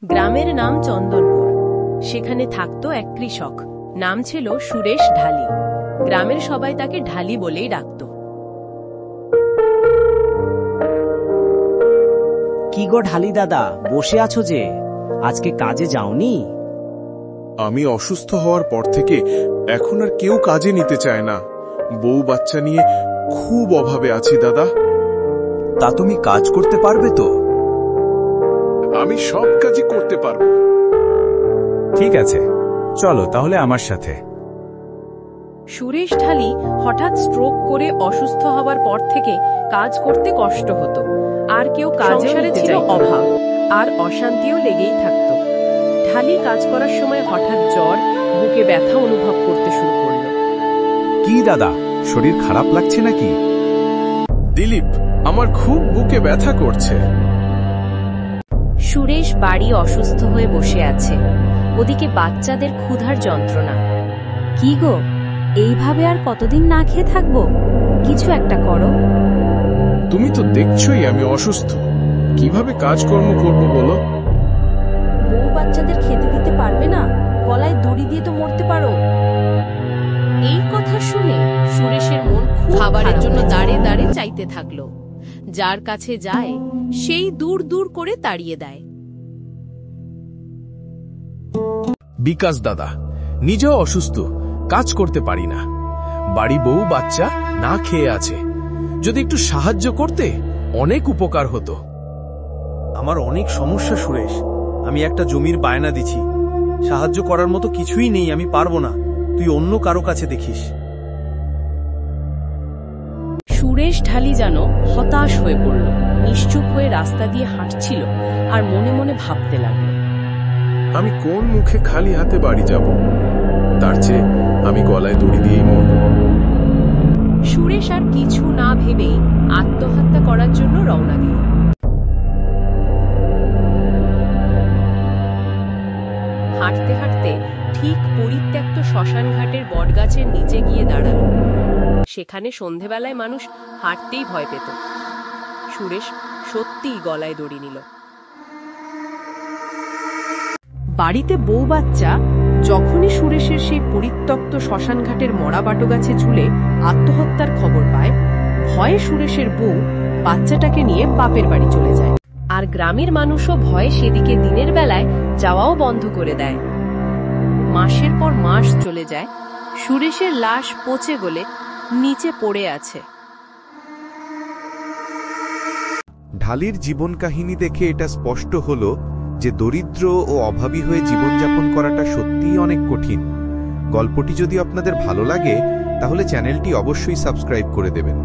গ্রামের নাম চন্দনপুর। সেখানে থাকত এক কৃষক, নাম ছিল সুরেশ ঢালি। গ্রামের সবাই তাকে ঢালি বলেই ডাকত। কি গো ঢালি দাদা, বসে আছো যে? আজকে কাজে যাওনি? আমি অসুস্থ হওয়ার পর থেকে এখন আর কেউ কাজে নিতে চায় না। বউ বাচ্চা নিয়ে খুব অভাবে আছি দাদা। তা তুমি কাজ করতে পারবে তো? আমি সব কাজই করতে পারবো। ঠিক আছে, চলো তাহলে আমার সাথে। সুরেশ ঢালি হঠাৎ স্ট্রোক করে অসুস্থ হওয়ার পর থেকে কাজ করতে কষ্ট হতো। আর কেউ সংসারে ছিল অভাব আর অশান্তিও লেগেই থাকত। ঢালি কাজ করার সময় হঠাৎ জ্বর, বুকে ব্যথা অনুভব করতে শুরু করল। কি দাদা, শরীর খারাপ লাগছে নাকি? দিলীপ, আমার খুব বুকে ব্যথা করছে। সুরেশ বাড়ি অসুস্থ হয়ে বসে আছে, ওদিকে বাচ্চাদের ক্ষুধার যন্ত্রণা। কি গো, এইভাবে আর কতদিন না খেয়ে থাকবো? কিছু একটা করো। তুমি তো দেখছোই আমি অসুস্থ, কিভাবে কাজকর্ম করব বলো? বউ বাচ্চাদের খেতে দিতে পারবে না? গলায় দড়ি দিয়ে তো মরতে পারো। এই কথা শুনে সুরেশের মন খাবারের জন্য দাঁড়ে দাঁড়ে চাইতে থাকলো। যার কাছে যায় সেই দূর দূর করে তাড়িয়ে দেয়। বিকাশ দাদা, নিজেও অসুস্থ, কাজ করতে পারি না। বাড়ি বউ বাচ্চা না খেয়ে আছে, যদি একটু সাহায্য করতে অনেক উপকার হতো। আমার অনেক সমস্যা সুরেশ, আমি একটা জমির বায়না দিছি, সাহায্য করার মতো কিছুই নেই, আমি পারবো না, তুই অন্য কারো কাছে দেখিস। সুরেশ ঢালি যেন হতাশ হয়ে পড়ল, নিশ্চুপ হয়ে রাস্তা দিয়ে হাঁটছিল আর মনে মনে ভাবতে লাগলো, আমি কোন মুখে খালি হাতে বাড়ি যাব? তার চেয়ে আমি গলায় দড়ি দিয়েই মরব। সুরেশ আর কিছু না ভেবেই আত্মহত্যা করার জন্য রওনা দিল। হাঁটতে হাঁটতে ঠিক পরিত্যক্ত শ্মশান ঘাটের বটগাছের নিচে গিয়ে দাঁড়াল। সেখানে সন্ধেবেলায় মানুষ হাঁটতেই ভয় পেত। সুরেশ সত্যিই গলায় দড়ি নিল। বাড়িতে বউ বাচ্চা যখনই সুরেশের সেই পরিত্যক্ত শ্মশান ঘাটের মরা বাটোগাছে ঝুলে আত্মহত্যার খবর পায়, ভয়ে সুরেশের বউ বাচ্চাটাকে নিয়ে বাপের বাড়ি চলে যায়। আর গ্রামের মানুষও ভয়ে সেদিকে দিনের বেলায় যাওয়াও বন্ধ করে দেয়। মাসের পর মাস চলে যায়, সুরেশের লাশ পচে গলে নিচে পড়ে আছে। ঢালির জীবন কাহিনী দেখে এটা স্পষ্ট হলো যে দরিদ্র ও অভাবী হয়ে জীবনযাপন করাটা সত্যিই অনেক কঠিন। গল্পটি যদি আপনাদের ভালো লাগে তাহলে চ্যানেলটি অবশ্যই সাবস্ক্রাইব করে দেবেন।